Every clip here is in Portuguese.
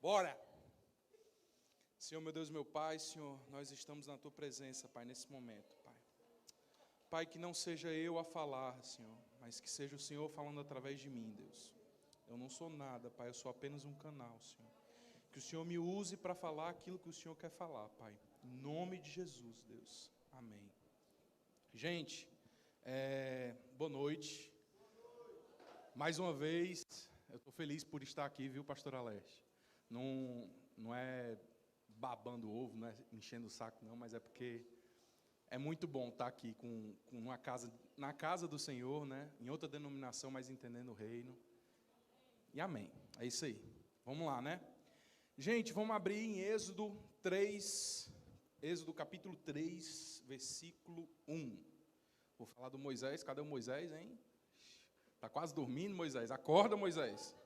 Bora! Senhor, meu Deus, meu Pai, Senhor, nós estamos na Tua presença, Pai, nesse momento, Pai. Pai, que não seja eu a falar, Senhor, mas que seja o Senhor falando através de mim, Deus. Eu não sou nada, Pai, eu sou apenas um canal, Senhor. Que o Senhor me use para falar aquilo que o Senhor quer falar, Pai. Em nome de Jesus, Deus. Amém. Gente, boa noite. Mais uma vez, eu estou feliz por estar aqui, viu, Pastor Aleste? Não é babando o ovo, não é enchendo o saco, não, mas é porque é muito bom estar aqui com uma casa, na casa do Senhor, né? Em outra denominação, mas entendendo o reino. E amém. É isso aí. Vamos lá, né? Gente, vamos abrir em Êxodo 3, Êxodo capítulo 3, versículo 1. Vou falar do Moisés. Cadê o Moisés, hein? Tá quase dormindo, Moisés. Acorda, Moisés.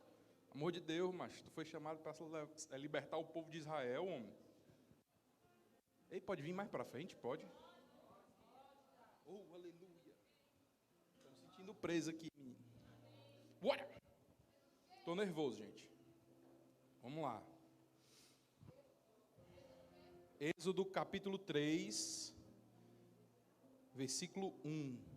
Amor de Deus, mas tu foi chamado para libertar o povo de Israel, homem. Ei, pode vir mais para frente? Pode. Oh, aleluia. Estou me sentindo preso aqui, menino. Bora! Estou nervoso, gente. Vamos lá. Êxodo capítulo 3, versículo 1.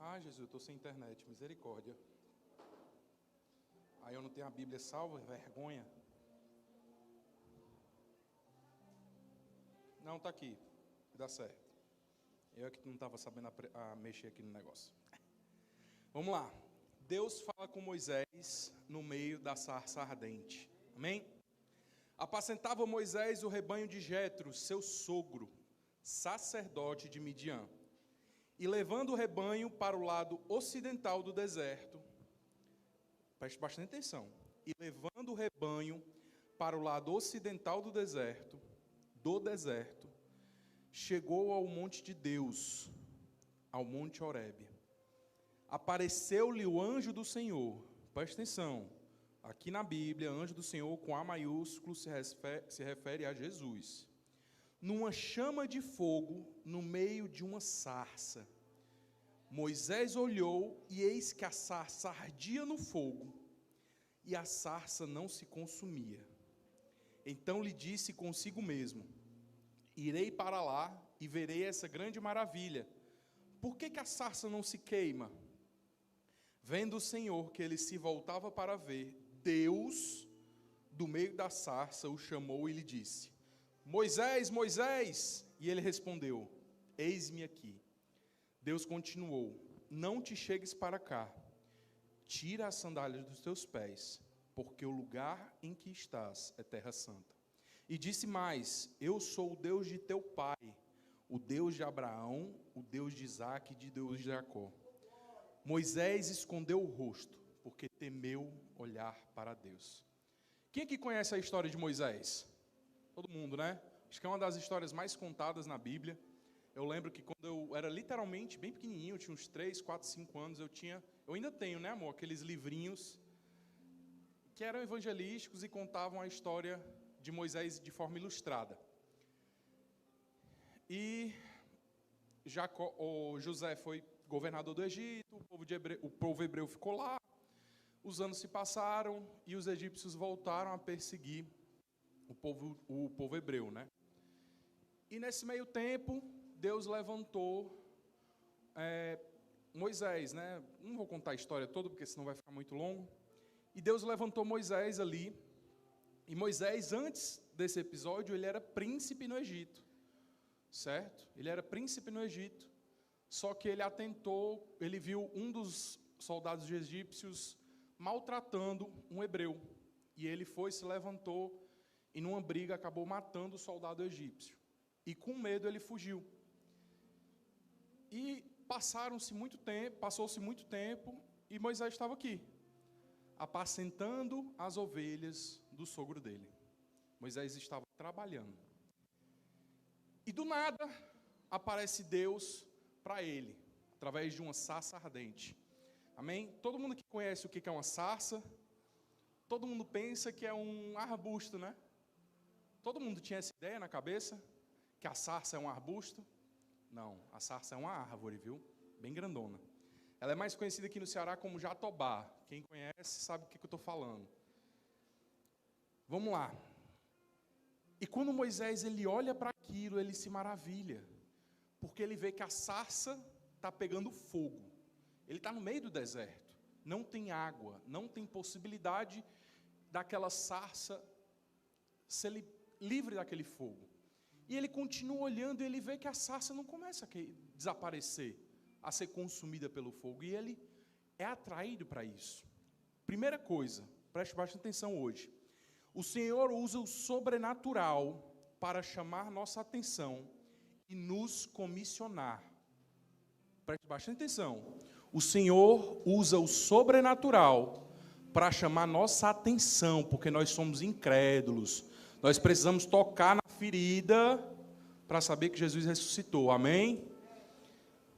Ah, Jesus, eu estou sem internet, misericórdia. Aí eu não tenho a Bíblia salva, vergonha. Não, está aqui, dá certo. Eu é que não estava sabendo mexer aqui no negócio. Vamos lá. Deus fala com Moisés no meio da sarça ardente. Amém? Apacentava Moisés o rebanho de Jetro, seu sogro, sacerdote de Midian. E levando o rebanho para o lado ocidental do deserto, preste bastante atenção, e levando o rebanho para o lado ocidental do deserto, chegou ao monte de Deus, ao monte Horebe. Apareceu-lhe o anjo do Senhor, preste atenção, aqui na Bíblia, anjo do Senhor com A maiúsculo se refere a Jesus. Numa chama de fogo no meio de uma sarça. Moisés olhou e eis que a sarça ardia no fogo e a sarça não se consumia. Então lhe disse consigo mesmo: irei para lá e verei essa grande maravilha. Por que a sarça não se queima? Vendo o Senhor que ele se voltava para ver, Deus, do meio da sarça, o chamou e lhe disse: Moisés, Moisés! E ele respondeu: eis-me aqui. Deus continuou: não te chegues para cá, tira as sandálias dos teus pés, porque o lugar em que estás é terra santa. E disse mais: eu sou o Deus de teu pai, o Deus de Abraão, o Deus de Isaque e de Deus de Jacó. Moisés escondeu o rosto, porque temeu olhar para Deus. Quem aqui conhece a história de Moisés? Todo mundo, né? Acho que é uma das histórias mais contadas na Bíblia. Eu lembro que quando eu era literalmente bem pequenininho, eu tinha uns 3, 4, 5 anos, eu ainda tenho, né, amor, aqueles livrinhos que eram evangelísticos e contavam a história de Moisés de forma ilustrada. E José foi governador do Egito, o povo hebreu ficou lá, os anos se passaram e os egípcios voltaram a perseguir o povo hebreu, né? E nesse meio tempo, Deus levantou Moisés, né? Não vou contar a história toda, porque senão vai ficar muito longo. E Deus levantou Moisés ali. E Moisés, antes desse episódio, ele era príncipe no Egito. Certo? Ele era príncipe no Egito. Só que ele viu um dos soldados egípcios maltratando um hebreu. E ele se levantou e numa briga acabou matando o soldado egípcio. E com medo ele fugiu. E passou-se muito tempo e Moisés estava aqui, apacentando as ovelhas do sogro dele. Moisés estava trabalhando. E do nada aparece Deus para ele, através de uma sarça ardente. Amém? Todo mundo que conhece o que é uma sarça, todo mundo pensa que é um arbusto, né? Todo mundo tinha essa ideia na cabeça, que a sarça é um arbusto? Não, a sarça é uma árvore, viu? Bem grandona. Ela é mais conhecida aqui no Ceará como jatobá. Quem conhece sabe o que eu estou falando. Vamos lá. E quando Moisés ele olha para aquilo, ele se maravilha, porque ele vê que a sarça está pegando fogo. Ele está no meio do deserto, não tem água, não tem possibilidade daquela sarça ser livre daquele fogo. E ele continua olhando e ele vê que a sarça não começa a desaparecer, a ser consumida pelo fogo. E ele é atraído para isso. Primeira coisa, preste bastante atenção hoje. O Senhor usa o sobrenatural para chamar nossa atenção e nos comissionar. Preste bastante atenção. O Senhor usa o sobrenatural para chamar nossa atenção, porque nós somos incrédulos. Nós precisamos tocar na ferida para saber que Jesus ressuscitou. Amém?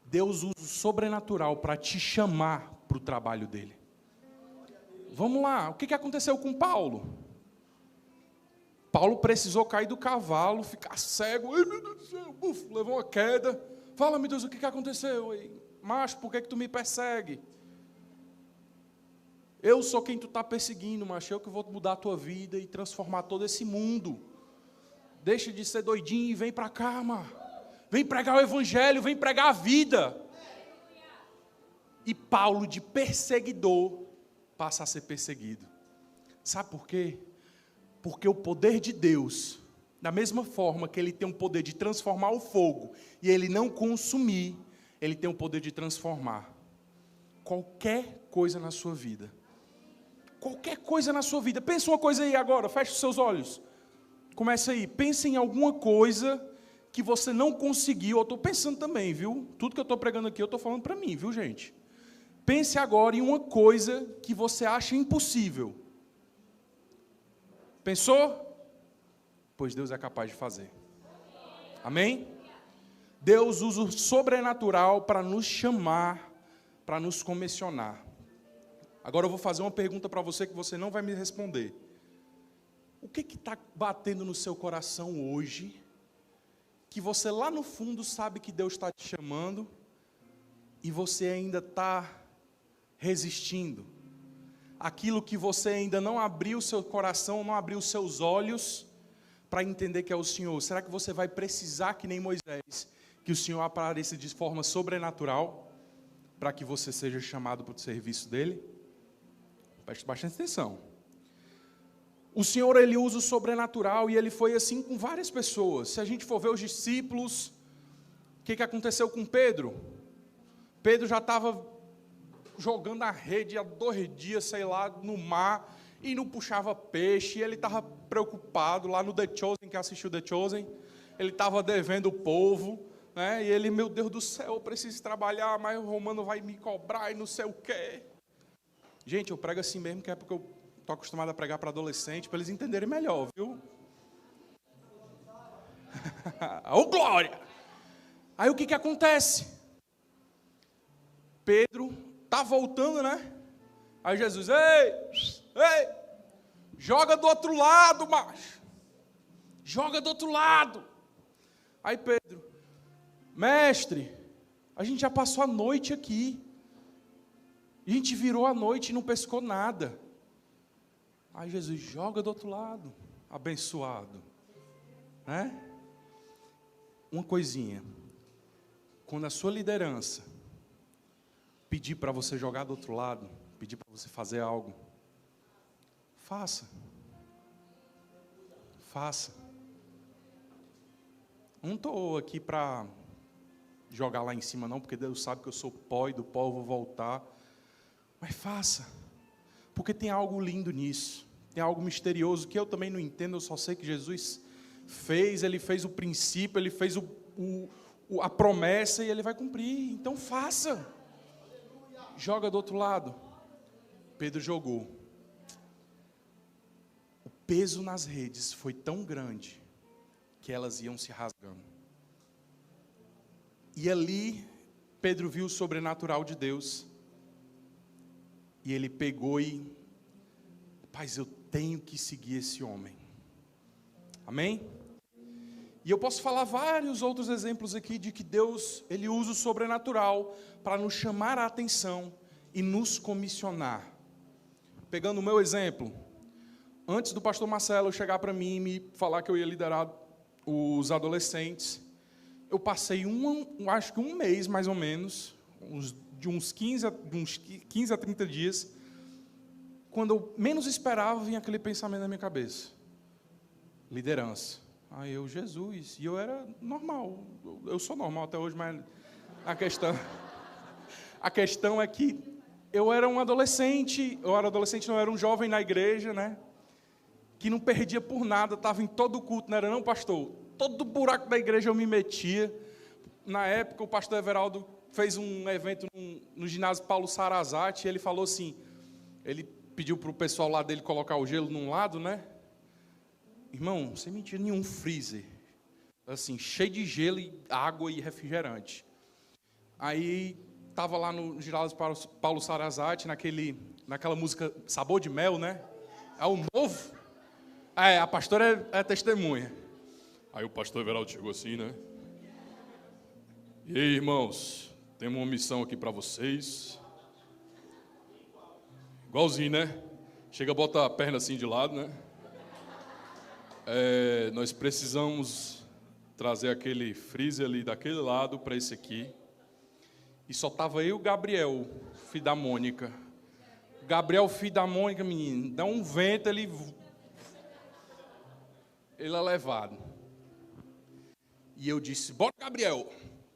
Deus usa o sobrenatural para te chamar para o trabalho dele. Vamos lá. O que aconteceu com Paulo? Paulo precisou cair do cavalo, ficar cego. Ai, meu Deus do céu, levou uma queda. Fala, meu Deus, o que aconteceu? Macho, por que tu me persegue? Eu sou quem tu está perseguindo, macho. Eu que vou mudar a tua vida e transformar todo esse mundo. Deixa de ser doidinho e vem para cá, mano. Vem pregar o evangelho, vem pregar a vida. E Paulo, de perseguidor, passa a ser perseguido. Sabe por quê? Porque o poder de Deus, da mesma forma que ele tem o poder de transformar o fogo e ele não consumir, ele tem o poder de transformar qualquer coisa na sua vida. Qualquer coisa na sua vida. Pensa uma coisa aí agora, feche os seus olhos. Começa aí, pensa em alguma coisa que você não conseguiu. Eu estou pensando também, viu? Tudo que eu estou pregando aqui, eu estou falando para mim, viu, gente? Pense agora em uma coisa que você acha impossível. Pensou? Pois Deus é capaz de fazer. Amém? Deus usa o sobrenatural para nos chamar, para nos comissionar. Agora eu vou fazer uma pergunta para você que você não vai me responder. O que está batendo no seu coração hoje, que você lá no fundo sabe que Deus está te chamando, e você ainda está resistindo? Aquilo que você ainda não abriu o seu coração, não abriu os seus olhos, para entender que é o Senhor. Será que você vai precisar, que nem Moisés, que o Senhor apareça de forma sobrenatural, para que você seja chamado para o serviço dele? Preste bastante atenção. O Senhor, ele usa o sobrenatural, e ele foi assim com várias pessoas. Se a gente for ver os discípulos, o que aconteceu com Pedro? Pedro já estava jogando a rede há 2 dias, sei lá, no mar, e não puxava peixe, e ele estava preocupado lá no The Chosen, que assistiu The Chosen, ele estava devendo o povo, né? E ele, meu Deus do céu, eu preciso trabalhar, mas o romano vai me cobrar e não sei o quê. Gente, eu prego assim mesmo, que é porque eu estou acostumado a pregar para adolescente, para eles entenderem melhor, viu? Ô glória! Aí o que acontece? Pedro está voltando, né? Aí Jesus, ei, joga do outro lado, macho. Joga do outro lado. Aí Pedro, mestre, a gente já passou a noite aqui. A gente virou a noite e não pescou nada. Aí Jesus, joga do outro lado. Abençoado. Né? Uma coisinha. Quando a sua liderança pedir para você jogar do outro lado, pedir para você fazer algo, faça. Faça. Não estou aqui para jogar lá em cima não, porque Deus sabe que eu sou pó e do pó eu vou voltar. Mas faça. Porque tem algo lindo nisso. Tem algo misterioso que eu também não entendo, eu só sei que Jesus fez, ele fez o princípio, ele fez a promessa e ele vai cumprir. Então faça. Joga do outro lado. Pedro jogou. O peso nas redes foi tão grande que elas iam se rasgando. E ali Pedro viu o sobrenatural de Deus. E ele pegou e, rapaz, eu tenho que seguir esse homem. Amém? E eu posso falar vários outros exemplos aqui de que Deus, Ele usa o sobrenatural para nos chamar a atenção e nos comissionar. Pegando o meu exemplo, antes do pastor Marcelo chegar para mim e me falar que eu ia liderar os adolescentes, eu passei acho que um mês mais ou menos, de uns 15 a 30 dias, quando eu menos esperava, vinha aquele pensamento na minha cabeça. Liderança. Aí eu, Jesus, e eu era normal, eu sou normal até hoje, mas a questão é que eu era um adolescente, não, era um jovem na igreja, né, que não perdia por nada, estava em todo o culto, não era não, pastor? Todo buraco da igreja eu me metia. Na época, o pastor Everaldo fez um evento no ginásio Paulo Sarazate, e ele falou assim, ele pediu para o pessoal lá dele colocar o gelo num lado, né? Irmão, sem mentira nenhum, freezer, assim, cheio de gelo, e água e refrigerante. Aí, estava lá no ginásio Paulo Sarazate, naquela música Sabor de Mel, né? É o novo. A pastora é testemunha. Aí o pastor Everaldo chegou assim, né? E aí, irmãos, temos uma missão aqui para vocês. Igualzinho, né? Chega, bota a perna assim de lado, né? Nós precisamos trazer aquele freezer ali daquele lado para esse aqui. E só estava eu e o Gabriel, filho da Mônica. Gabriel, filho da Mônica, menino, dá um vento, ele é levado. E eu disse, bora, Gabriel.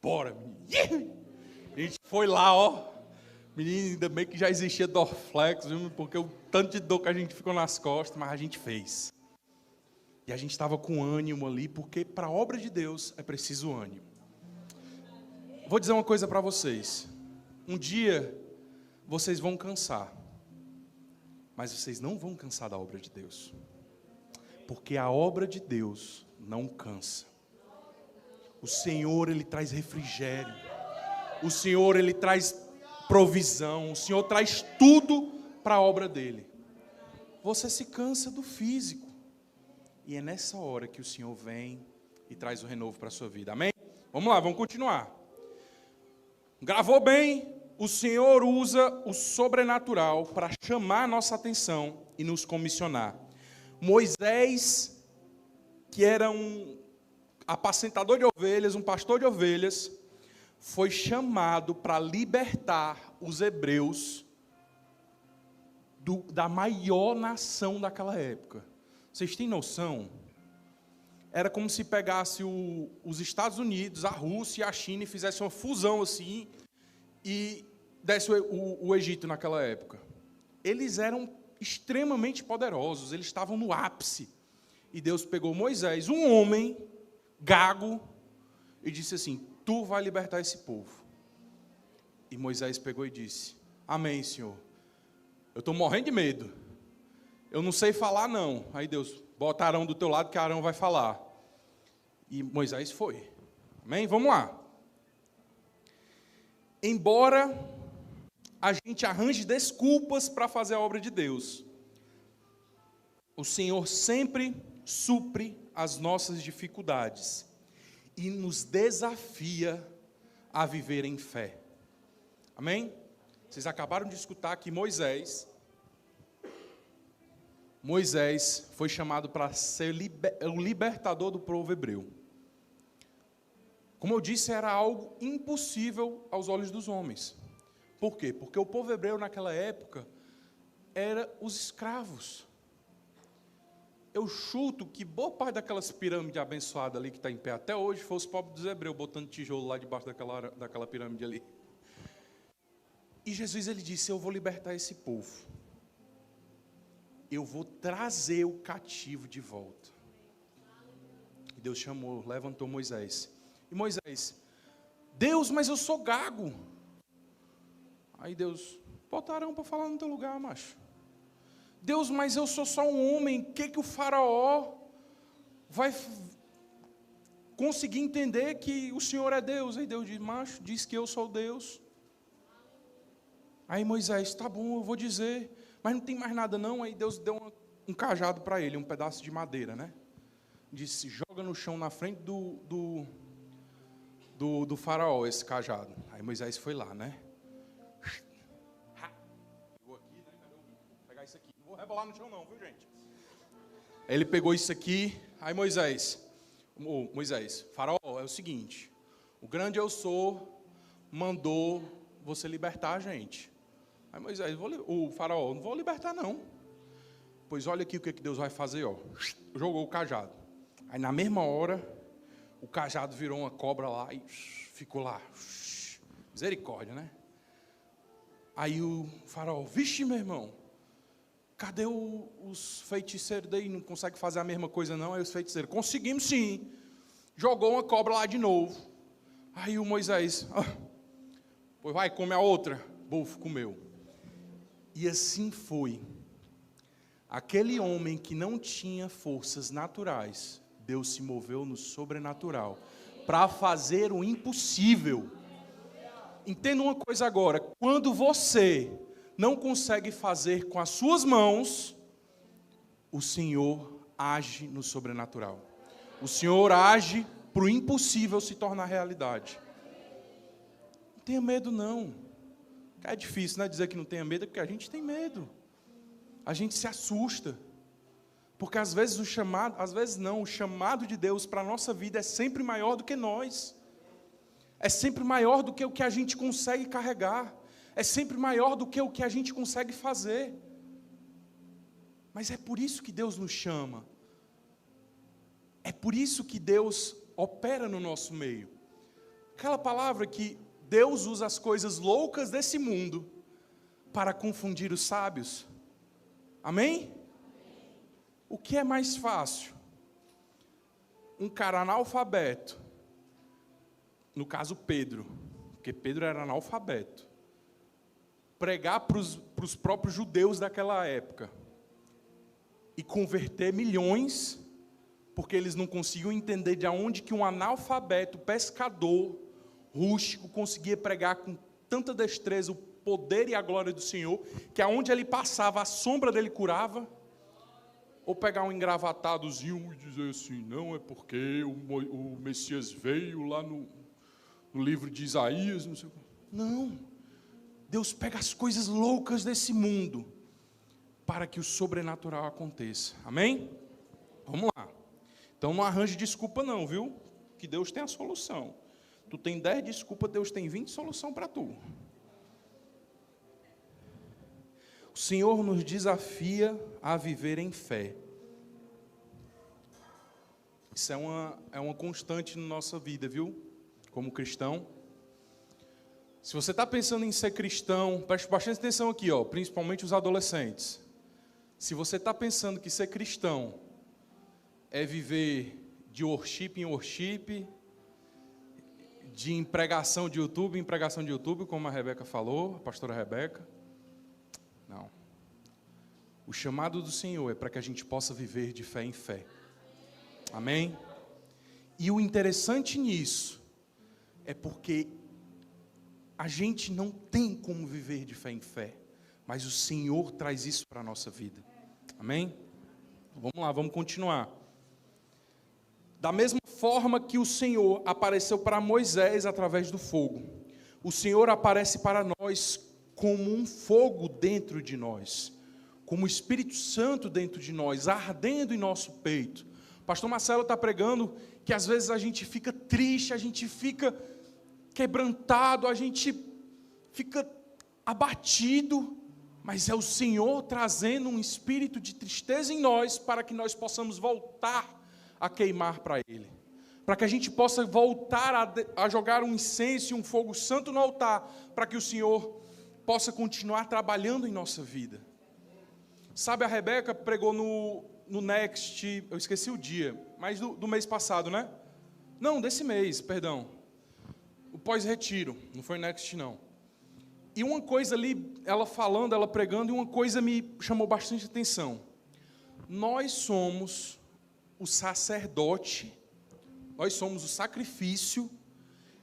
Bora, menino. A gente foi lá, ó. Menino, ainda bem que já existia Dorflex, viu? Porque o tanto de dor que a gente ficou nas costas, mas a gente fez. E a gente estava com ânimo ali, porque para a obra de Deus é preciso ânimo. Vou dizer uma coisa para vocês. Um dia vocês vão cansar, mas vocês não vão cansar da obra de Deus. Porque a obra de Deus não cansa. O Senhor, Ele traz refrigério. O Senhor, Ele traz provisão. O Senhor traz tudo para a obra dEle. Você se cansa do físico. E é nessa hora que o Senhor vem e traz o renovo para a sua vida. Amém? Vamos lá, vamos continuar. Gravou bem? O Senhor usa o sobrenatural para chamar a nossa atenção e nos comissionar. Moisés, que era um apacentador de ovelhas, um pastor de ovelhas, foi chamado para libertar os hebreus da maior nação daquela época. Vocês têm noção? Era como se pegasse os Estados Unidos, a Rússia e a China e fizesse uma fusão assim e desse o Egito naquela época. Eles eram extremamente poderosos, eles estavam no ápice. E Deus pegou Moisés, um homem gago, e disse assim, tu vai libertar esse povo. E Moisés pegou e disse, amém, Senhor. Eu estou morrendo de medo. Eu não sei falar, não. Aí Deus, bota Arão do teu lado que Arão vai falar. E Moisés foi. Amém? Vamos lá. Embora a gente arranje desculpas para fazer a obra de Deus, o Senhor sempre supre as nossas dificuldades e nos desafia a viver em fé. Amém? Vocês acabaram de escutar que Moisés foi chamado para ser o libertador do povo hebreu. Como eu disse, era algo impossível aos olhos dos homens. Por quê? Porque o povo hebreu naquela época era os escravos. Eu chuto que boa parte daquelas pirâmides abençoadas ali que está em pé até hoje foi os pobres dos hebreus botando tijolo lá debaixo daquela pirâmide ali. E Jesus, ele disse, eu vou libertar esse povo. Eu vou trazer o cativo de volta. E Deus chamou, levantou Moisés. E Moisés, Deus, mas eu sou gago. Aí Deus, bota Arão para falar no teu lugar, macho. Deus, mas eu sou só um homem. O que o faraó vai conseguir entender que o Senhor é Deus? Aí Deus diz, macho, diz que eu sou Deus. Aí Moisés, tá bom, eu vou dizer, mas não tem mais nada não. Aí Deus deu um cajado para ele, um pedaço de madeira, né? Disse, joga no chão na frente do faraó esse cajado. Aí Moisés foi lá, né? Pegou aqui, né? Vou pegar isso aqui. Não vou rebolar no chão não, viu, gente? Aí ele pegou isso aqui. Aí Moisés, faraó, é o seguinte, o grande eu sou mandou você libertar a gente. Aí Moisés, o faraó, não vou libertar não. Pois olha aqui o que Deus vai fazer, ó. Jogou o cajado. Aí na mesma hora, o cajado virou uma cobra lá e ficou lá. Misericórdia, né? Aí o faraó, vixe, meu irmão, cadê os feiticeiros daí? Não consegue fazer a mesma coisa não? Aí os feiticeiros, conseguimos sim. Jogou uma cobra lá de novo. Aí o Moisés, pois vai, come a outra. Bufo, comeu. E assim foi. Aquele homem que não tinha forças naturais, Deus se moveu no sobrenatural para fazer o impossível. Entenda uma coisa agora, quando você não consegue fazer com as suas mãos, o Senhor age no sobrenatural. O Senhor age para o impossível se tornar realidade. Não tenha medo não. É difícil, né, dizer que não tenha medo, porque a gente tem medo. A gente se assusta. Porque às vezes o chamado de Deus para a nossa vida é sempre maior do que nós. É sempre maior do que o que a gente consegue carregar. É sempre maior do que o que a gente consegue fazer. Mas é por isso que Deus nos chama. É por isso que Deus opera no nosso meio. Aquela palavra que Deus usa as coisas loucas desse mundo para confundir os sábios. Amém? O que é mais fácil? Um cara analfabeto, no caso Pedro, porque Pedro era analfabeto, pregar para os próprios judeus daquela época e converter milhões, porque eles não conseguiam entender de onde que um analfabeto, pescador, rústico, conseguia pregar com tanta destreza o poder e a glória do Senhor, que aonde ele passava, a sombra dele curava. Ou pegar um engravatadozinho e dizer assim, não, é porque o Messias veio lá no livro de Isaías, não sei o que. Não. Deus pega as coisas loucas desse mundo para que o sobrenatural aconteça. Amém? Vamos lá. Então não arranje desculpa não, viu? Que Deus tem a solução. Tu tem 10 desculpas, Deus tem 20 solução para tu. O Senhor nos desafia a viver em fé. Isso é uma constante na nossa vida, viu? Como cristão. Se você está pensando em ser cristão, preste bastante atenção aqui, ó, principalmente os adolescentes. Se você está pensando que ser cristão é viver de worship em worship, de pregação de YouTube em pregação de YouTube, como a Rebeca falou, a pastora Rebeca. Não. O chamado do Senhor é para que a gente possa viver de fé em fé. Amém? E o interessante nisso é porque a gente não tem como viver de fé em fé, mas o Senhor traz isso para a nossa vida. Amém? Vamos lá, vamos continuar. Da mesma forma que o Senhor apareceu para Moisés através do fogo, o Senhor aparece para nós como um fogo dentro de nós, como o Espírito Santo dentro de nós, ardendo em nosso peito. O pastor Marcelo está pregando que às vezes a gente fica triste, a gente fica quebrantado, a gente fica abatido, mas é o Senhor trazendo um espírito de tristeza em nós para que nós possamos voltar a queimar para Ele, para que a gente possa voltar a jogar um incenso e um fogo santo no altar, para que o Senhor possa continuar trabalhando em nossa vida. Sabe, a Rebeca pregou no Next, eu esqueci o dia, mas do mês passado, né? Não, desse mês, perdão. O pós-retiro, não foi Next não. E uma coisa ali, ela falando, ela pregando, e uma coisa me chamou bastante atenção. Nós somos o sacerdote, nós somos o sacrifício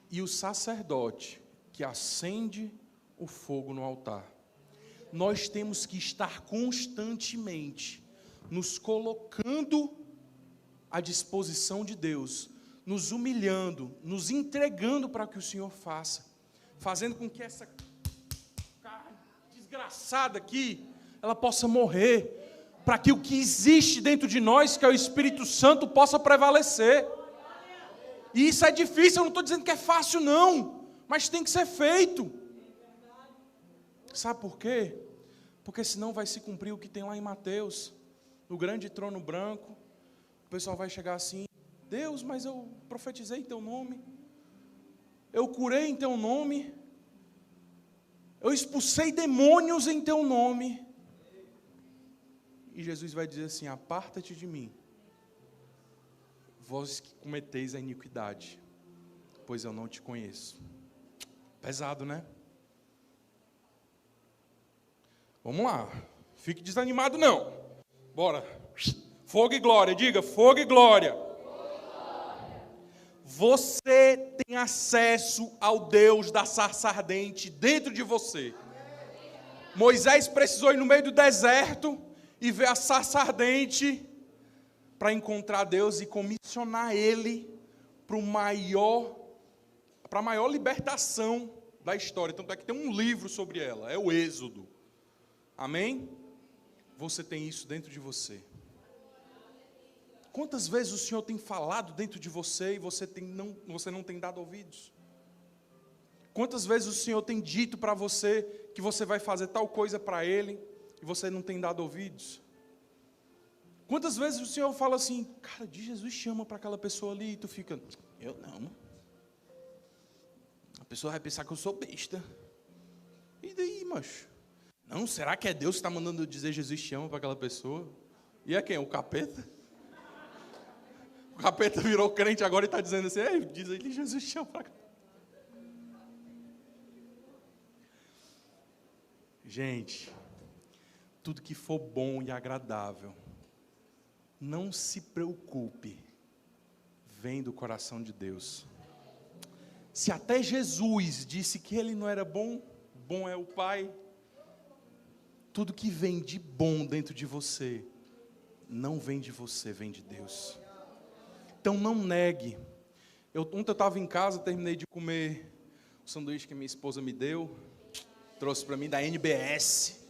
e o sacerdote que acende o fogo no altar. nós temos que estar constantemente nos colocando à disposição de Deus, nos humilhando, nos entregando para que o Senhor faça, fazendo com que essa carne desgraçada aqui, ela possa morrer, para que o que existe dentro de nós, que é o Espírito Santo, possa prevalecer. E isso é difícil, eu não estou dizendo que é fácil não, mas tem que ser feito. Sabe por quê? Porque senão vai se cumprir o que tem lá em Mateus, no grande trono branco. O pessoal vai chegar assim: Deus, mas eu profetizei em teu nome, eu curei em teu nome, eu expulsei demônios em teu nome. E Jesus vai dizer assim: aparta-te de mim, vós que cometeis a iniquidade, pois eu não te conheço. Pesado, né? Vamos lá, fique desanimado não. Bora. Fogo e glória, diga, fogo e glória. Você tem acesso ao Deus da sarça ardente dentro de você. Moisés precisou ir no meio do deserto e ver a sarça ardente para encontrar Deus e comissionar Ele para a maior libertação da história. Tanto é que tem um livro sobre ela, é o Êxodo. Amém? Você tem isso dentro de você. Quantas vezes o Senhor tem falado dentro de você e você não tem dado ouvidos? Quantas vezes o Senhor tem dito para você que você vai fazer tal coisa para Ele e você não tem dado ouvidos? Quantas vezes o Senhor fala assim: cara, de Jesus chama para aquela pessoa ali, e tu fica: eu não. A pessoa vai pensar que eu sou besta. E daí, macho? Não, será que é Deus que está mandando eu dizer Jesus chama para aquela pessoa? E é quem? O capeta? O capeta virou crente agora e está dizendo assim: ei, diz aí, Jesus chama para cá. Gente, tudo que for bom e agradável, não se preocupe, vem do coração de Deus. Se até Jesus disse que Ele não era bom, bom é o Pai. Tudo que vem de bom dentro de você, não vem de você, vem de Deus. Então não negue. Ontem eu estava em casa, terminei de comer o sanduíche que minha esposa me deu, trouxe para mim da NBS,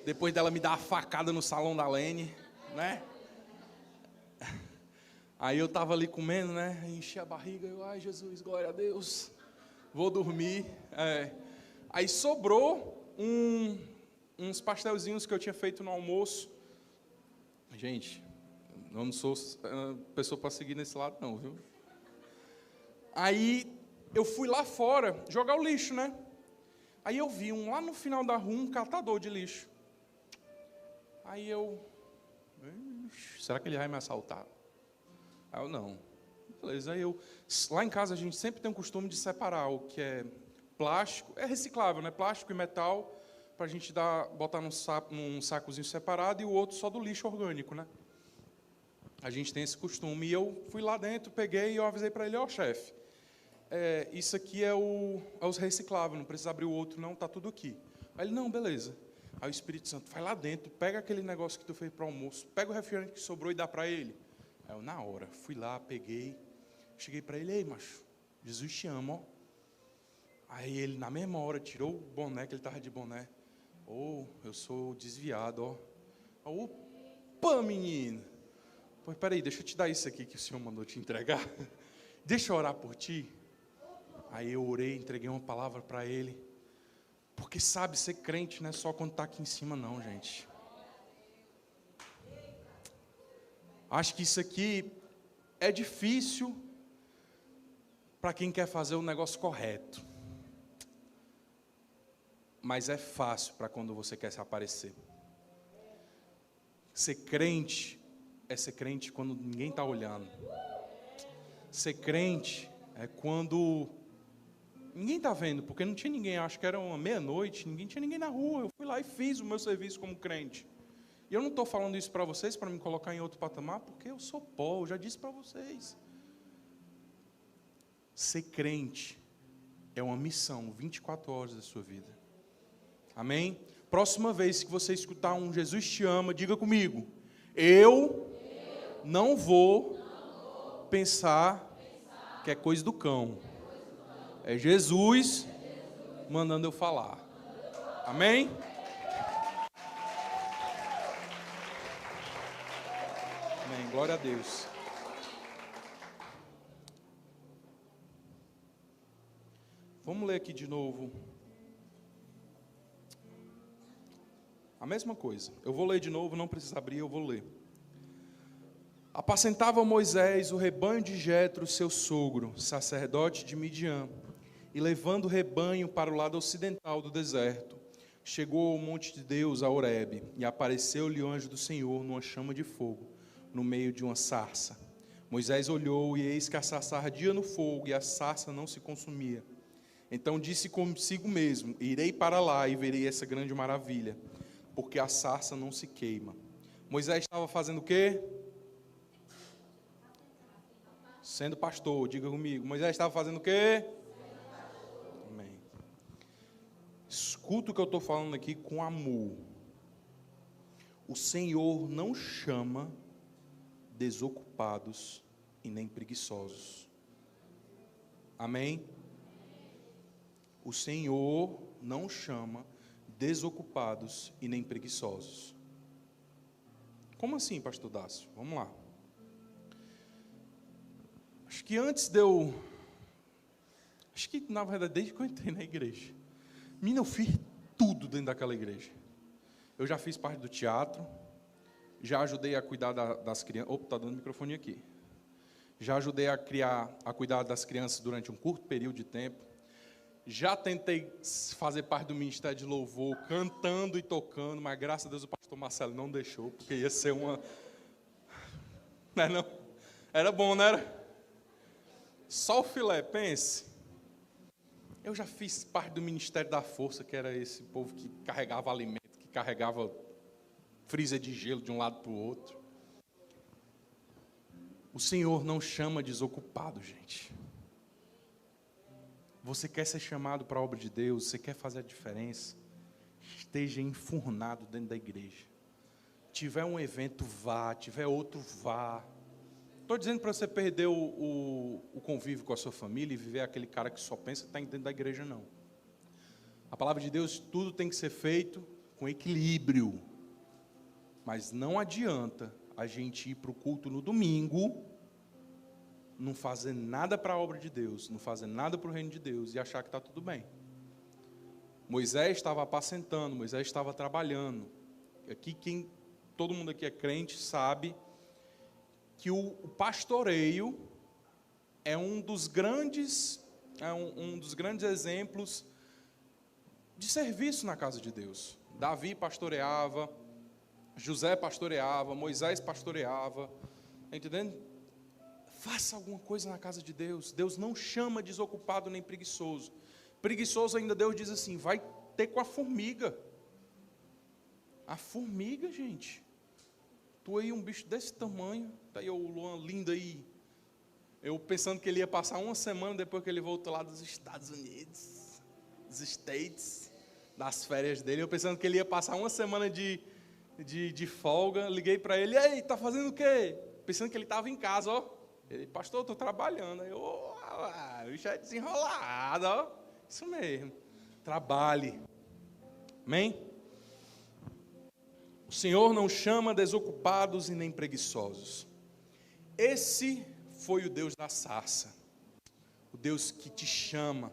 depois dela me dar a facada no salão da Lene, né? Aí eu estava ali comendo, né? Enchi a barriga, ai Jesus, glória a Deus, vou dormir. Aí sobrou uns pastelzinhos que eu tinha feito no almoço. Gente, eu não sou pessoa para seguir nesse lado não, viu? Aí eu fui lá fora jogar o lixo, né? Aí eu vi lá no final da rua um catador de lixo. Aí eu, será que ele vai me assaltar? Aí eu, não. Beleza, aí lá em casa a gente sempre tem o costume de separar o que é plástico, é reciclável, né? Plástico e metal, para a gente botar num sacozinho separado e o outro só do lixo orgânico, né? A gente tem esse costume. E eu fui lá dentro, peguei e eu avisei para ele: ó, chefe, isso aqui é os recicláveis, não precisa abrir o outro não, está tudo aqui. Aí ele: não, beleza. Aí o Espírito Santo: vai lá dentro, pega aquele negócio que tu fez para o almoço, pega o refrigerante que sobrou e dá para ele. Aí eu, na hora, fui lá, peguei, cheguei para ele: ei, macho, Jesus te ama, ó. Aí ele, na mesma hora, tirou o boné, que ele estava de boné. Eu sou desviado, ó. Opa, menino. Pois, peraí, deixa eu te dar isso aqui que o Senhor mandou te entregar. Deixa eu orar por ti. Aí eu orei, entreguei uma palavra para ele. Porque sabe, ser crente não é só quando está aqui em cima não, gente. Acho que isso aqui é difícil para quem quer fazer o negócio correto. Mas é fácil para quando você quer se aparecer. Ser crente é ser crente quando ninguém está olhando. Ser crente é quando ninguém está vendo, porque não tinha ninguém, acho que era uma meia-noite, ninguém tinha ninguém na rua. Eu fui lá e fiz o meu serviço como crente. E eu não estou falando isso para vocês, para me colocar em outro patamar, porque eu sou pó, eu já disse para vocês. Ser crente é uma missão, 24 horas da sua vida. Amém? Próxima vez que você escutar um Jesus te ama, diga comigo. Eu não vou pensar que é coisa do cão. É Jesus mandando eu falar. Amém? Amém. Glória a Deus. Vamos ler aqui de novo. A mesma coisa. Eu vou ler de novo, não precisa abrir, eu vou ler. Apacentava Moisés o rebanho de Jetro, seu sogro, sacerdote de Midian, e levando o rebanho para o lado ocidental do deserto, chegou ao monte de Deus, a Horebe, e apareceu-lhe o anjo do Senhor numa chama de fogo, no meio de uma sarça. Moisés olhou, e eis que a sarça ardia no fogo, e a sarça não se consumia. Então disse consigo mesmo: irei para lá e verei essa grande maravilha, porque a sarça não se queima. Moisés estava fazendo o quê? Sendo pastor, diga comigo. Moisés estava fazendo o quê? Amém. Escuta o que eu estou falando aqui com amor. O Senhor não chama desocupados e nem preguiçosos. Amém? O Senhor não chama desocupados e nem preguiçosos. Como assim, pastor Dácio? Vamos lá. Acho que na verdade, desde que eu entrei na igreja, eu fiz tudo dentro daquela igreja. Eu já fiz parte do teatro, já ajudei a cuidar das crianças. Opa, está dando microfone aqui. Já ajudei a cuidar das crianças durante um curto período de tempo. Já tentei fazer parte do ministério de louvor, cantando e tocando, mas graças a Deus o pastor Marcelo não deixou, porque ia ser uma... Não. Era bom, não era? Só o filé, pense. Eu já fiz parte do Ministério da Força, que era esse povo que carregava alimento, que carregava freezer de gelo de um lado para o outro. O Senhor não chama desocupado, gente. Você quer ser chamado para a obra de Deus, você quer fazer a diferença, esteja enfurnado dentro da igreja. Tiver um evento, vá. Tiver outro, vá. Estou dizendo para você perder o convívio com a sua família e viver aquele cara que só pensa que está dentro da igreja, não. A palavra de Deus, tudo tem que ser feito com equilíbrio. Mas não adianta a gente ir para o culto no domingo, não fazer nada para a obra de Deus, não fazer nada para o reino de Deus e achar que está tudo bem. Moisés estava apacentando, Moisés estava trabalhando. Aqui, todo mundo aqui é crente, sabe que o pastoreio é um dos grandes exemplos de serviço na casa de Deus. Davi pastoreava, José pastoreava, Moisés pastoreava, está entendendo? Faça alguma coisa na casa de Deus. Deus não chama desocupado nem preguiçoso. Preguiçoso ainda Deus diz assim, vai ter com a formiga. A formiga, gente. Tu aí, um bicho desse tamanho, tá aí o Luan lindo aí. Eu pensando que ele ia passar uma semana depois que ele voltou lá dos Estados Unidos, dos States, das férias dele. Eu pensando que ele ia passar uma semana de folga. Liguei para ele, e aí, tá fazendo o quê? Pensando que ele estava em casa, ó. Ele, pastor, eu estou trabalhando. Aí, o bicho é desenrolado, ó. Isso mesmo. Trabalhe. Amém? O Senhor não chama desocupados e nem preguiçosos. Esse foi o Deus da sarça. O Deus que te chama.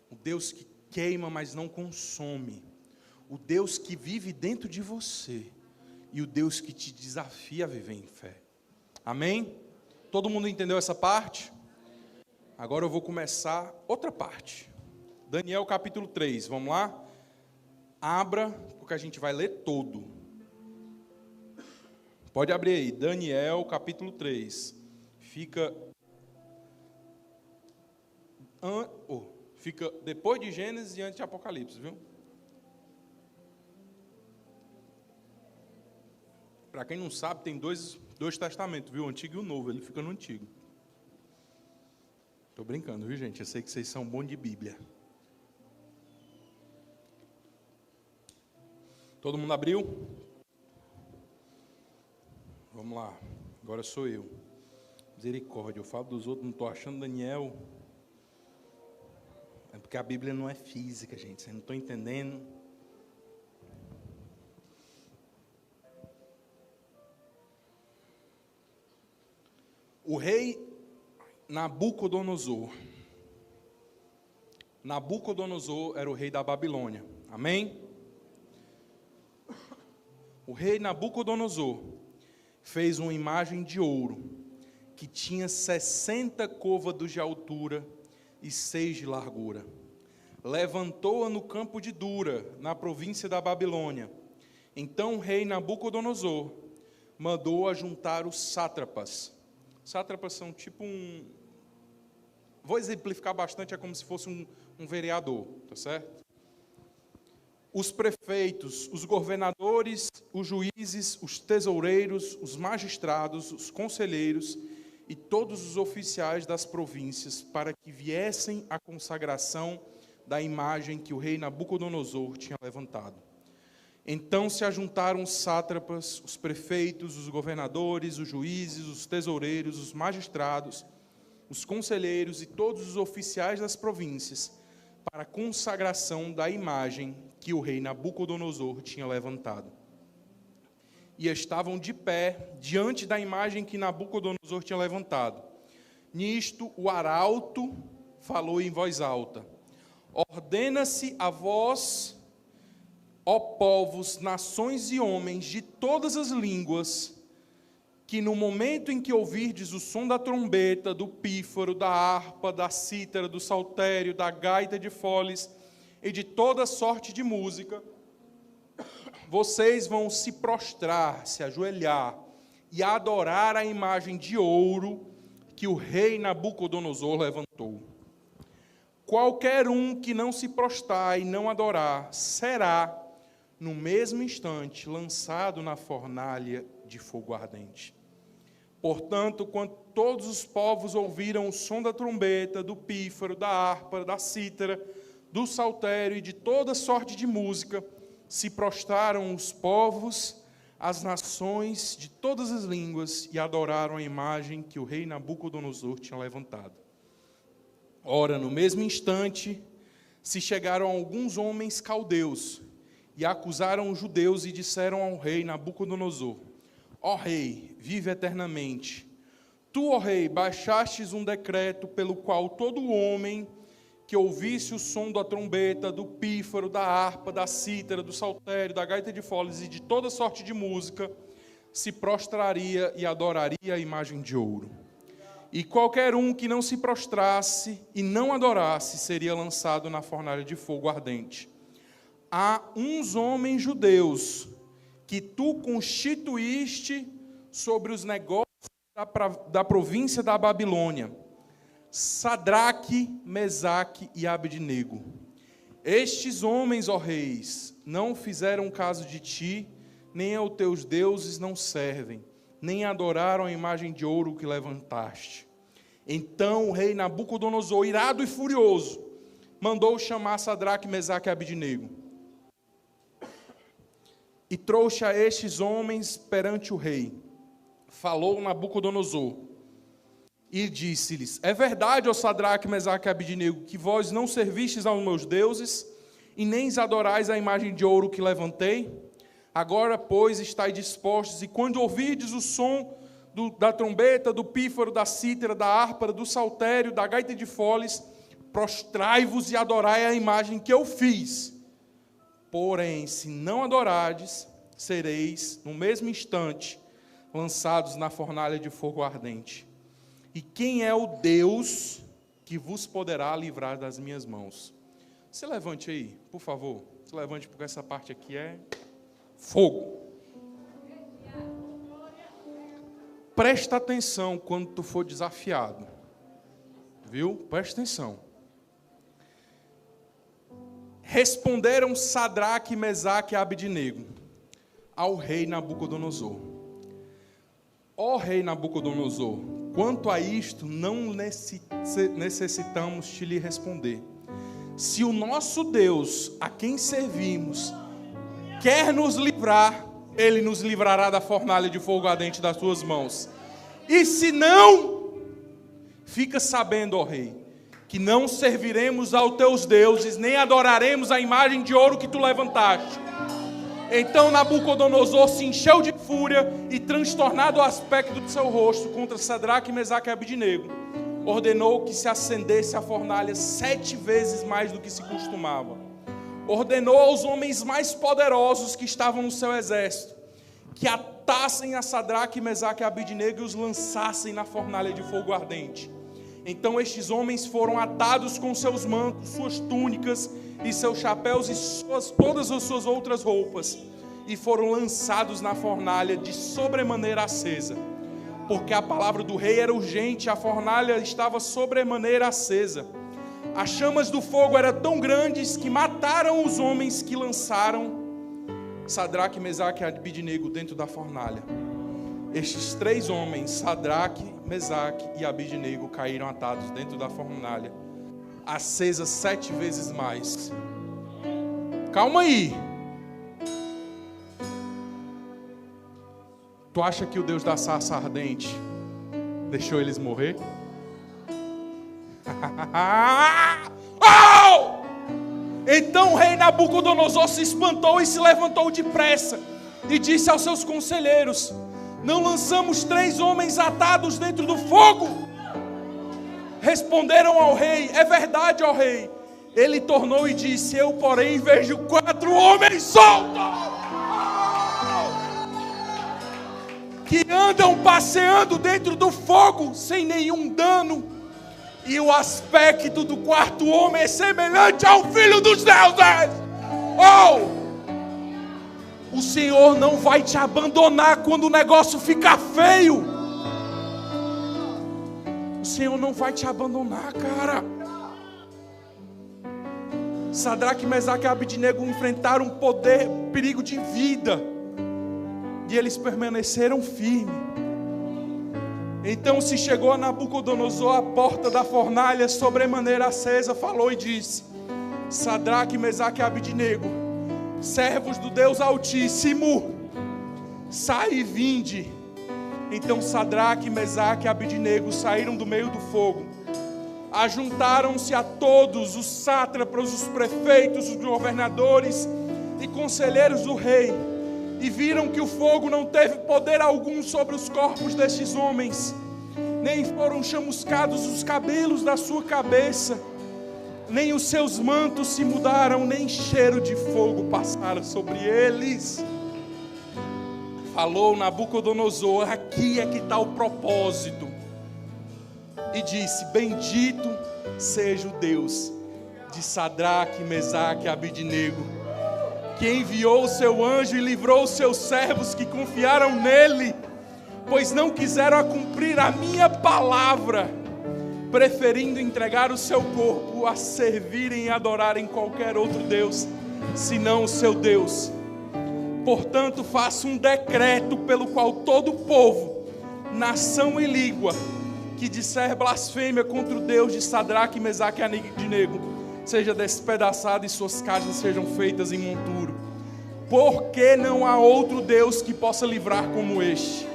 O Deus que queima, mas não consome. O Deus que vive dentro de você. E o Deus que te desafia a viver em fé. Amém? Todo mundo entendeu essa parte? Agora eu vou começar outra parte. Daniel capítulo 3, vamos lá? Abra, porque a gente vai ler todo. Pode abrir aí, Daniel capítulo 3. Fica depois de Gênesis e antes de Apocalipse, viu? Para quem não sabe, tem dois testamentos, viu? O Antigo e o Novo, ele fica no Antigo. Estou brincando, viu, gente? Eu sei que vocês são bons de Bíblia. Todo mundo abriu? Vamos lá, agora sou eu. Misericórdia, eu falo dos outros, não estou achando Daniel. É porque a Bíblia não é física, gente, vocês não estão entendendo. O rei Nabucodonosor. Nabucodonosor era o rei da Babilônia. Amém? O rei Nabucodonosor fez uma imagem de ouro que tinha 60 côvados de altura e 6 de largura. Levantou-a no campo de Dura, na província da Babilônia. Então o rei Nabucodonosor mandou ajuntar os sátrapas. Sátrapas são tipo vou exemplificar bastante, é como se fosse um vereador, tá certo? Os prefeitos, os governadores, os juízes, os tesoureiros, os magistrados, os conselheiros e todos os oficiais das províncias, para que viessem à consagração da imagem que o rei Nabucodonosor tinha levantado. Então se ajuntaram os sátrapas, os prefeitos, os governadores, os juízes, os tesoureiros, os magistrados, os conselheiros e todos os oficiais das províncias para a consagração da imagem que o rei Nabucodonosor tinha levantado. E estavam de pé diante da imagem que Nabucodonosor tinha levantado. Nisto o arauto falou em voz alta: ordena-se a vós, ó povos, nações e homens de todas as línguas, que no momento em que ouvirdes o som da trombeta, do pífaro, da harpa, da cítara, do saltério, da gaita de foles e de toda sorte de música, vocês vão se prostrar, se ajoelhar e adorar a imagem de ouro que o rei Nabucodonosor levantou. Qualquer um que não se prostrar e não adorar será, no mesmo instante, lançado na fornalha de fogo ardente. Portanto, quando todos os povos ouviram o som da trombeta, do pífaro, da harpa, da cítara, do saltério e de toda sorte de música, se prostraram os povos, as nações de todas as línguas e adoraram a imagem que o rei Nabucodonosor tinha levantado. Ora, no mesmo instante, se chegaram alguns homens caldeus e acusaram os judeus e disseram ao rei Nabucodonosor: ó rei, vive eternamente. Tu, ó rei, baixastes um decreto pelo qual todo homem que ouvisse o som da trombeta, do pífaro, da harpa, da cítara, do saltério, da gaita de foles e de toda sorte de música, se prostraria e adoraria a imagem de ouro. E qualquer um que não se prostrasse e não adorasse seria lançado na fornalha de fogo ardente. Há uns homens judeus que tu constituíste sobre os negócios da província da Babilônia, Sadraque, Mesaque e Abednego. Estes homens, ó reis, não fizeram caso de ti, nem aos teus deuses não servem, nem adoraram a imagem de ouro que levantaste. Então o rei Nabucodonosor, irado e furioso, mandou chamar Sadraque, Mesaque e Abednego. E trouxe a estes homens perante o rei. Falou Nabucodonosor e disse-lhes: é verdade, ó Sadraque, Mesaque e Abednego, que vós não servistes aos meus deuses e nem adorais a imagem de ouro que levantei? Agora, pois, estáis dispostos, e quando ouvirdes o som da trombeta, do pífaro, da cítara, da harpa, do saltério, da gaita de foles, prostrai-vos e adorai a imagem que eu fiz. Porém, se não adorardes, sereis, no mesmo instante, lançados na fornalha de fogo ardente. E quem é o Deus que vos poderá livrar das minhas mãos? Se levante aí, por favor. Se levante, porque essa parte aqui é fogo. Presta atenção quando tu for desafiado. Viu? Presta atenção. Responderam Sadraque, Mesaque e Abednego ao rei Nabucodonosor: ó rei Nabucodonosor, quanto a isto não necessitamos te lhe responder. Se o nosso Deus, a quem servimos, quer nos livrar, Ele nos livrará da fornalha de fogo ardente das tuas mãos. E se não, fica sabendo, ó rei, que não serviremos aos teus deuses, nem adoraremos a imagem de ouro que tu levantaste. Então Nabucodonosor se encheu de fúria e, transtornado o aspecto do seu rosto contra Sadraque, Mesaque e Abidnego, ordenou que se acendesse a fornalha 7 vezes mais do que se costumava. Ordenou aos homens mais poderosos que estavam no seu exército que atassem a Sadraque, Mesaque e Abidnego e os lançassem na fornalha de fogo ardente. Então estes homens foram atados com seus mantos, suas túnicas e seus chapéus e todas as suas outras roupas, e foram lançados na fornalha de sobremaneira acesa, porque a palavra do rei era urgente, a fornalha estava sobremaneira acesa. As chamas do fogo eram tão grandes que mataram os homens que lançaram Sadraque, Mesaque e Abidnego dentro da fornalha. Estes 3 homens, Sadraque, Mesaque e Abidnego, caíram atados dentro da fornalha, acesa 7 vezes mais. Calma aí. Tu acha que o Deus da sarça ardente deixou eles morrer? Oh! Então o rei Nabucodonosor se espantou e se levantou depressa e disse aos seus conselheiros: não lançamos 3 homens atados dentro do fogo? Responderam ao rei: é verdade, ó rei. Ele tornou e disse: eu, porém, vejo 4 homens soltos, que andam passeando dentro do fogo sem nenhum dano. E o aspecto do 4º homem é semelhante ao filho dos deuses. Oh! O Senhor não vai te abandonar quando o negócio ficar feio. O Senhor não vai te abandonar, cara. Sadraque, Mesaque e Abidnego enfrentaram perigo de vida, e eles permaneceram firmes. Então se chegou a Nabucodonosor à porta da fornalha sobremaneira acesa, falou e disse: Sadraque, Mesaque e Abidnego, servos do Deus Altíssimo, sai e vinde. Então Sadraque, Mesaque e Abidnego saíram do meio do fogo. Ajuntaram-se a todos os sátrapas, os prefeitos, os governadores e conselheiros do rei, e viram que o fogo não teve poder algum sobre os corpos destes homens, nem foram chamuscados os cabelos da sua cabeça, nem os seus mantos se mudaram, nem cheiro de fogo passaram sobre eles. Falou Nabucodonosor: aqui é que está o propósito. E disse: bendito seja o Deus de Sadraque, Mesaque e Abidnego, que enviou o seu anjo e livrou os seus servos que confiaram nele, pois não quiseram cumprir a minha palavra, preferindo entregar o seu corpo a servirem e adorarem qualquer outro Deus, senão o seu Deus. Portanto, faço um decreto pelo qual todo povo, nação e língua que disser blasfêmia contra o Deus de Sadraque, Mesaque e Abidnego seja despedaçado e suas casas sejam feitas em monturo, porque não há outro Deus que possa livrar como este.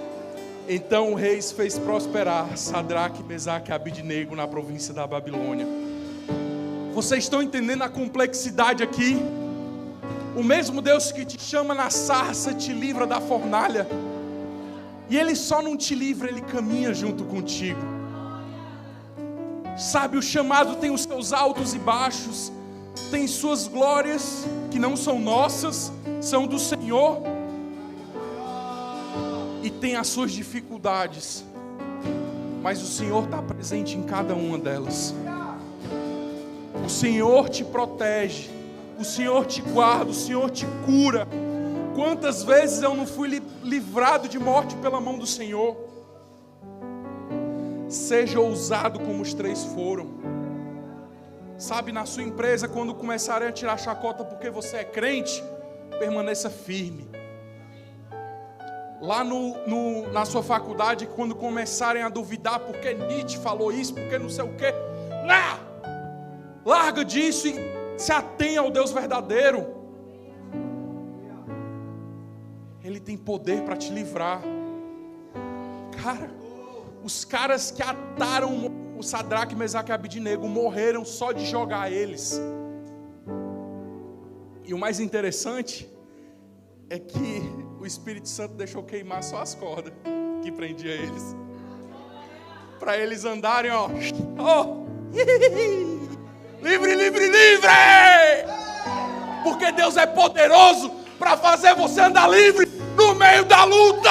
Então o rei fez prosperar Sadraque, Mesaque e Abidnego na província da Babilônia. Vocês estão entendendo a complexidade aqui? O mesmo Deus que te chama na sarça te livra da fornalha. E Ele só não te livra, Ele caminha junto contigo. Sabe, o chamado tem os seus altos e baixos, tem suas glórias que não são nossas, são do Senhor, e tem as suas dificuldades, mas o Senhor está presente em cada uma delas. O Senhor te protege, o Senhor te guarda, o Senhor te cura. Quantas vezes eu não fui livrado de morte pela mão do Senhor? Seja ousado como os 3 foram. Sabe, na sua empresa, quando começarem a tirar chacota porque você é crente, permaneça firme. Lá na sua faculdade, quando começarem a duvidar porque Nietzsche falou isso, porque não sei o quê, larga disso e se atenha ao Deus verdadeiro. Ele tem poder para te livrar. Cara, os caras que ataram o Sadraque, Mesaque e Abidnego morreram só de jogar eles. E o mais interessante é que o Espírito Santo deixou queimar só as cordas que prendia eles, para eles andarem, ó, livre, livre, livre! Porque Deus é poderoso para fazer você andar livre no meio da luta.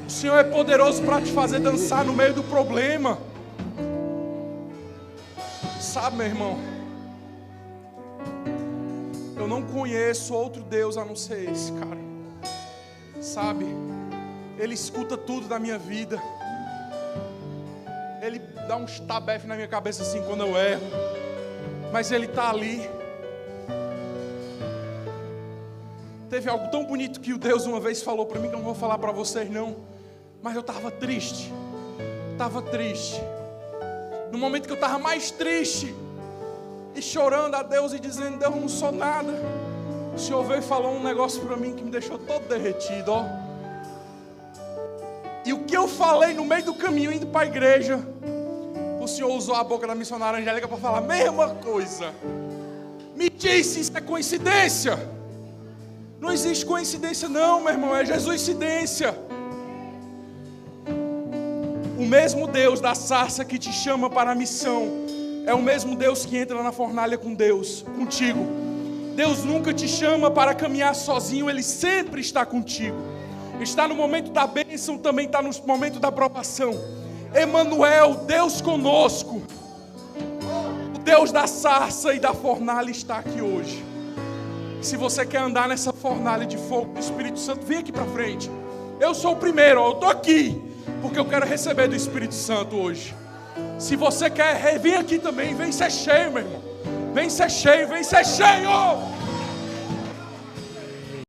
O Senhor é poderoso para te fazer dançar no meio do problema. Sabe, meu irmão, eu não conheço outro Deus a não ser esse, cara. Sabe, Ele escuta tudo da minha vida. Ele dá uns tabefes na minha cabeça assim quando eu erro, mas Ele está ali. Teve algo tão bonito que o Deus uma vez falou para mim, que eu não vou falar para vocês não, mas eu estava triste. No momento que eu estava mais triste e chorando a Deus e dizendo: Deus, eu não sou nada, o Senhor veio e falou um negócio para mim que me deixou todo derretido, ó. E o que eu falei no meio do caminho indo para a igreja, o Senhor usou a boca da missionária Angélica para falar a mesma coisa. Me diz se isso é coincidência. Não existe coincidência não, meu irmão, é Jesuscidência. O mesmo Deus da sarça que te chama para a missão é o mesmo Deus que entra na fornalha com Deus, contigo. Deus nunca te chama para caminhar sozinho, Ele sempre está contigo. Está no momento da bênção, também está no momento da provação. Emanuel, Deus conosco. O Deus da sarça e da fornalha está aqui hoje. Se você quer andar nessa fornalha de fogo do Espírito Santo, vem aqui para frente. Eu sou o primeiro, eu estou aqui porque eu quero receber do Espírito Santo hoje. Se você quer, vem aqui também, vem ser cheio, meu irmão. Vem ser cheio, vem ser cheio.